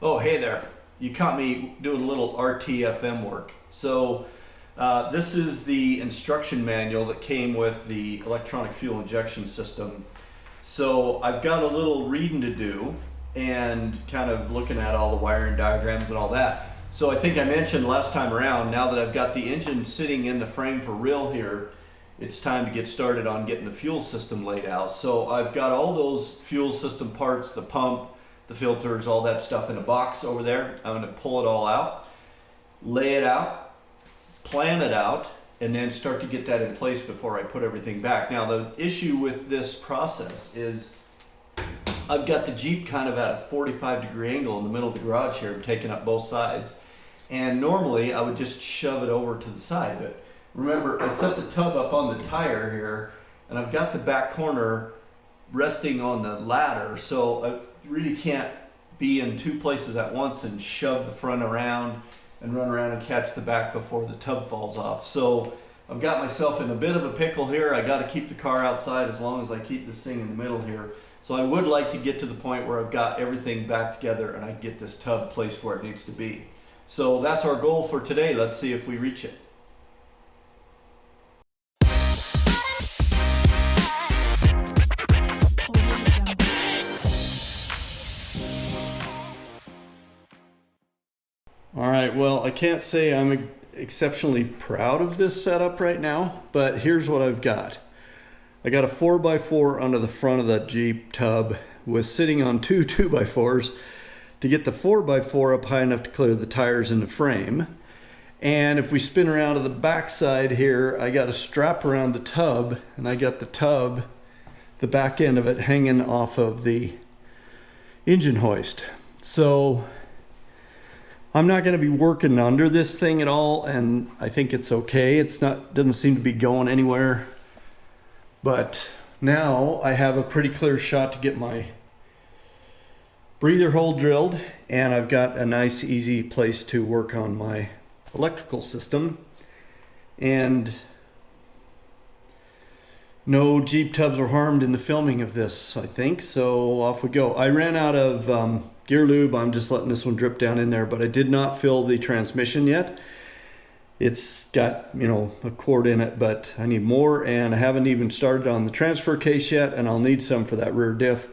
Oh, hey there. You caught me doing a little RTFM work. This is the instruction manual that came with the electronic fuel injection system. So, I've got a little reading to do and kind of looking at all the wiring diagrams and all that. So, I think I mentioned last time around, now that I've got the engine sitting in the frame for real here, it's time to get started on getting the fuel system laid out. So, I've got all those fuel system parts, the pump, the filters, all that stuff in a box over there. I'm going to pull it all out, lay it out, plan it out, and then start to get that in place before I put everything back. Now the issue with this process is I've got the Jeep kind of at a 45-degree angle in the middle of the garage here. I'm taking up both sides. And normally I would just shove it over to the side. But remember, I set the tub up on the tire here, and I've got the back corner resting on the ladder, so I really can't be in two places at once and shove the front around and run around and catch the back before the tub falls off. So I've got myself in a bit of a pickle here. I got to keep the car outside as long as I keep this thing in the middle here. So I would like to get to the point where I've got everything back together and I get this tub placed where it needs to be. So that's our goal for today. Let's see if we reach it. All right, well, I can't say I'm exceptionally proud of this setup right now, but here's what I've got. I got a 4x4 under the front of that Jeep tub, was sitting on two 2x4s to get the 4x4 up high enough to clear the tires in the frame. And if we spin around to the back side here, I got a strap around the tub, and I got the tub, the back end of it, hanging off of the engine hoist. So I'm not going to be working under this thing at all, and I think it's okay. Doesn't seem to be going anywhere. But now I have a pretty clear shot to get my breather hole drilled, and I've got a nice easy place to work on my electrical system. And no Jeep tubs were harmed in the filming of this, I think. So off we go. I ran out of gear lube. I'm just letting this one drip down in there, but I did not fill the transmission yet. It's got, a quart in it, but I need more, and I haven't even started on the transfer case yet, and I'll need some for that rear diff.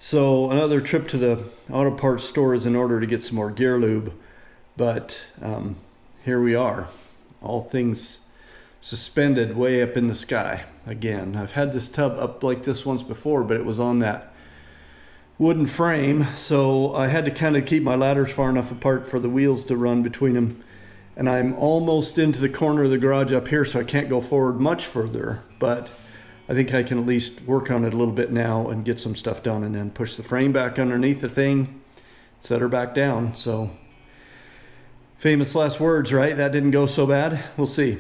So another trip to the auto parts store is in order to get some more gear lube, but here we are. All things suspended way up in the sky again. I've had this tub up like this once before, but it was on that wooden frame, so I had to kind of keep my ladders far enough apart for the wheels to run between them. And I'm almost into the corner of the garage up here, so I can't go forward much further, but I think I can at least work on it a little bit now and get some stuff done, and then push the frame back underneath the thing, set her back down. So famous last words, right? That didn't go so bad. We'll see.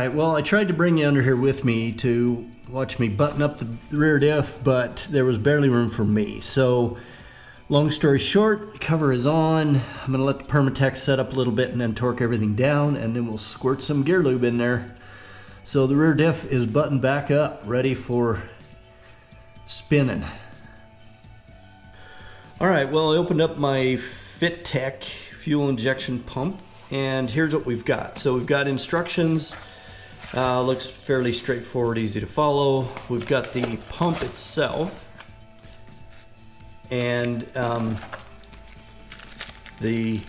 right, well, I tried to bring you under here with me to watch me button up the rear diff, but there was barely room for me. So, long story short, cover is on. I'm gonna let the Permatex set up a little bit and then torque everything down, and then we'll squirt some gear lube in there. So the rear diff is buttoned back up, ready for spinning. All right, well, I opened up my FitTech fuel injection pump, and here's what we've got. So we've got instructions. Looks fairly straightforward, easy to follow. We've got the pump itself and the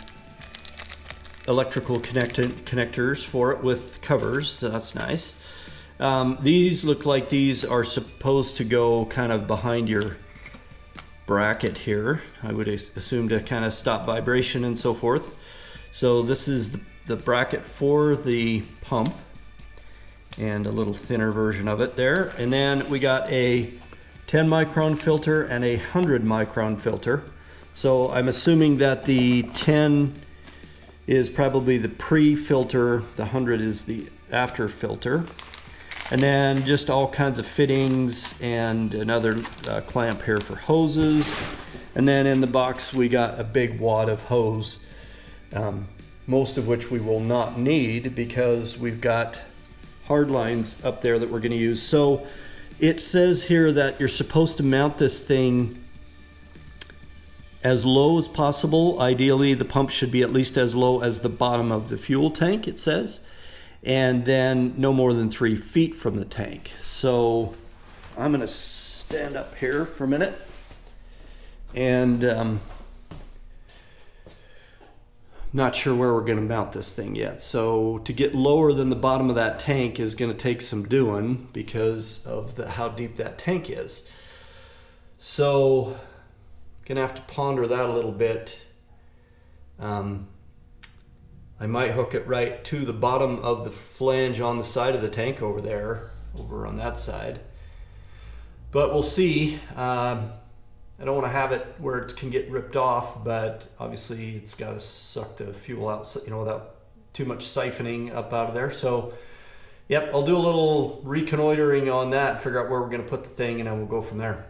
electrical connectors for it with covers, so that's nice. These look like these are supposed to go kind of behind your bracket here. I would assume to kind of stop vibration and so forth. So this is the bracket for the pump and a little thinner version of it there. And then we got a 10 micron filter and a 100 micron filter. So I'm assuming that the 10 is probably the pre-filter, the 100 is the after filter. And then just all kinds of fittings and another clamp here for hoses. And then in the box we got a big wad of hose, most of which we will not need because we've got hard lines up there that we're going to use. So it says here that you're supposed to mount this thing as low as possible. Ideally, the pump should be at least as low as the bottom of the fuel tank, it says, and then no more than 3 feet from the tank. So I'm going to stand up here for a minute, and not sure where we're going to mount this thing yet. So to get lower than the bottom of that tank is going to take some doing because of how deep that tank is. So gonna have to ponder that a little bit. I might hook it right to the bottom of the flange on the side of the tank over there, over on that side. But we'll see. I don't want to have it where it can get ripped off, but obviously it's got to suck the fuel out, you know, without too much siphoning up out of there. So, yep, I'll do a little reconnoitering on that, figure out where we're going to put the thing, and then we'll go from there.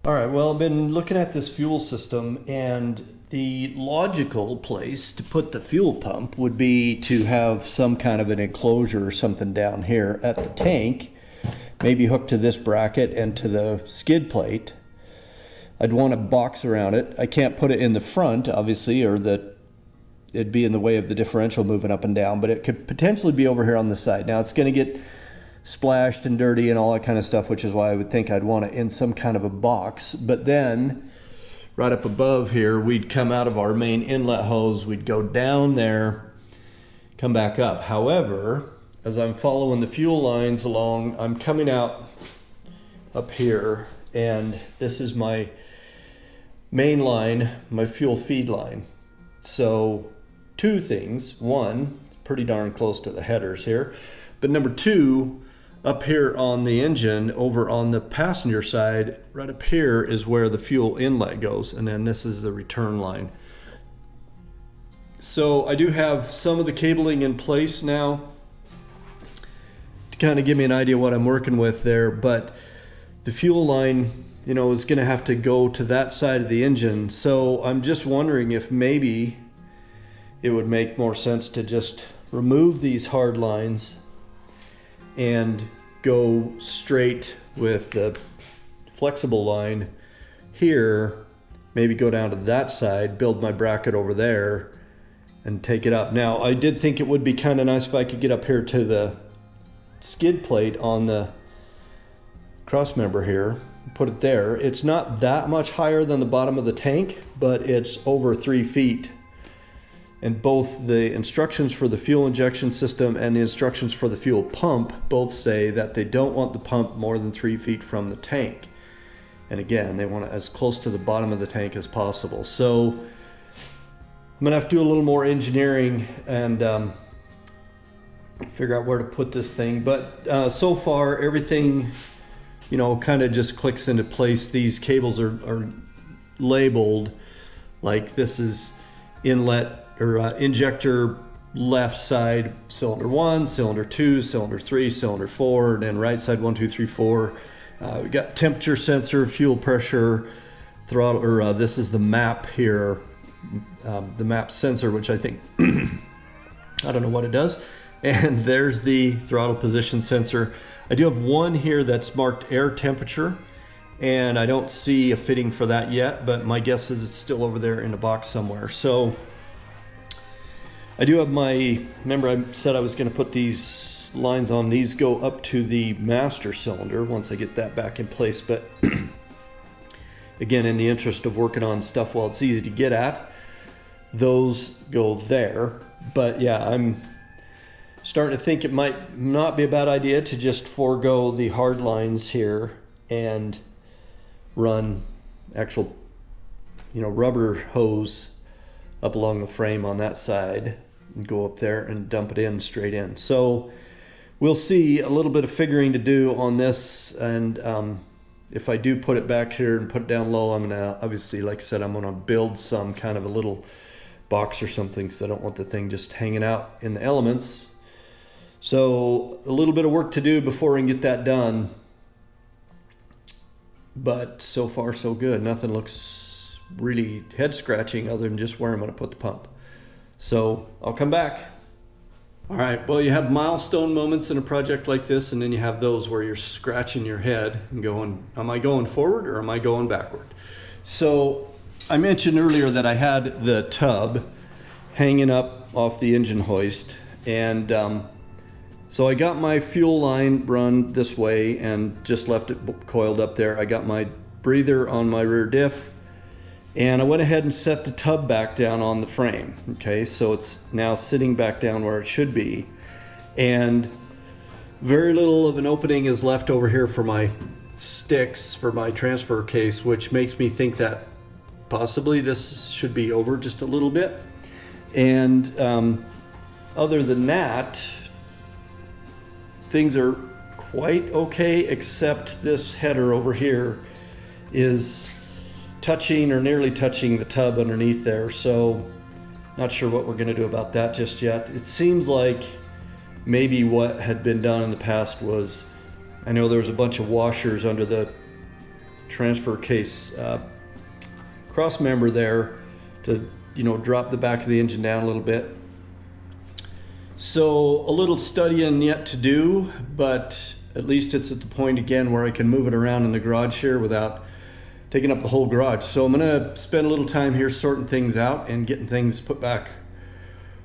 All right, well, I've been looking at this fuel system, and the logical place to put the fuel pump would be to have some kind of an enclosure or something down here at the tank, maybe hooked to this bracket and to the skid plate. I'd want a box around it. I can't put it in the front, obviously, or it'd be in the way of the differential moving up and down, but it could potentially be over here on the side. Now, it's going to get splashed and dirty and all that kind of stuff, which is why I would think I'd want it in some kind of a box. But then, right up above here, we'd come out of our main inlet hose, we'd go down there, come back up. However, as I'm following the fuel lines along, I'm coming out up here, and this is my main line, my fuel feed line. So 2 things. 1, it's pretty darn close to the headers here. But number 2, up here on the engine, over on the passenger side, right up here is where the fuel inlet goes. And then this is the return line. So I do have some of the cabling in place now to kind of give me an idea what I'm working with there. But the fuel line, you know, is going to have to go to that side of the engine. So I'm just wondering if maybe it would make more sense to just remove these hard lines and go straight with the flexible line here, maybe go down to that side, build my bracket over there, and take it up. Now, I did think it would be kind of nice if I could get up here to the skid plate on the cross member here, put it there. It's not that much higher than the bottom of the tank, but it's over 3 feet. And both the instructions for the fuel injection system and the instructions for the fuel pump both say that they don't want the pump more than 3 feet from the tank. And again, they want it as close to the bottom of the tank as possible. So I'm gonna have to do a little more engineering and figure out where to put this thing. But so far, everything, you know, kind of just clicks into place. These cables are labeled like this is inlet or injector left side cylinder 1, cylinder 2, cylinder 3, cylinder 4, and then right side 1, 2, 3, 4. We got temperature sensor, fuel pressure, throttle, or this is the map here, the map sensor, which I think, I don't know what it does. And there's the throttle position sensor. I do have one here that's marked air temperature, and I don't see a fitting for that yet, but my guess is it's still over there in a box somewhere. So I do have my, remember I said I was going to put these lines on. These go up to the master cylinder once I get that back in place. But again, in the interest of working on stuff while it's easy to get at, those go there. But yeah, I'm starting to think it might not be a bad idea to just forego the hard lines here and run actual, rubber hose up along the frame on that side and go up there and dump it in straight in. So we'll see, a little bit of figuring to do on this, and if I do put it back here and put it down low, I'm gonna, obviously, like I said, I'm gonna build some kind of a little box or something, because I don't want the thing just hanging out in the elements. So a little bit of work to do before I can get that done, but so far so good. Nothing looks really head scratching other than just where I'm going to put the pump. So I'll come back. All right, well, you have milestone moments in a project like this, and then you have those where you're scratching your head and going, am I going forward or am I going backward? So I mentioned earlier that I had the tub hanging up off the engine hoist, and so I got my fuel line run this way and just left it coiled up there. I got my breather on my rear diff, and I went ahead and set the tub back down on the frame. Okay, so it's now sitting back down where it should be, and very little of an opening is left over here for my sticks for my transfer case, which makes me think that possibly this should be over just a little bit. And other than that, things are quite okay, except this header over here is touching or nearly touching the tub underneath there. So not sure what we're going to do about that just yet. It seems like maybe what had been done in the past was, I know there was a bunch of washers under the transfer case cross member there to, drop the back of the engine down a little bit. So a little studying yet to do, but at least it's at the point again where I can move it around in the garage here without taking up the whole garage. So I'm gonna spend a little time here sorting things out and getting things put back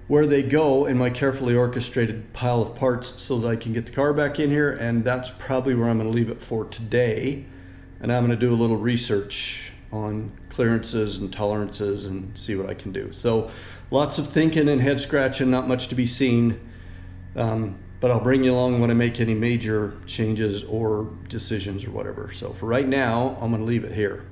where they go in my carefully orchestrated pile of parts so that I can get the car back in here, and that's probably where I'm gonna leave it for today. And I'm gonna do a little research on clearances and tolerances and see what I can do. So lots of thinking and head scratching, not much to be seen, but I'll bring you along when I make any major changes or decisions or whatever. So for right now, I'm going to leave it here.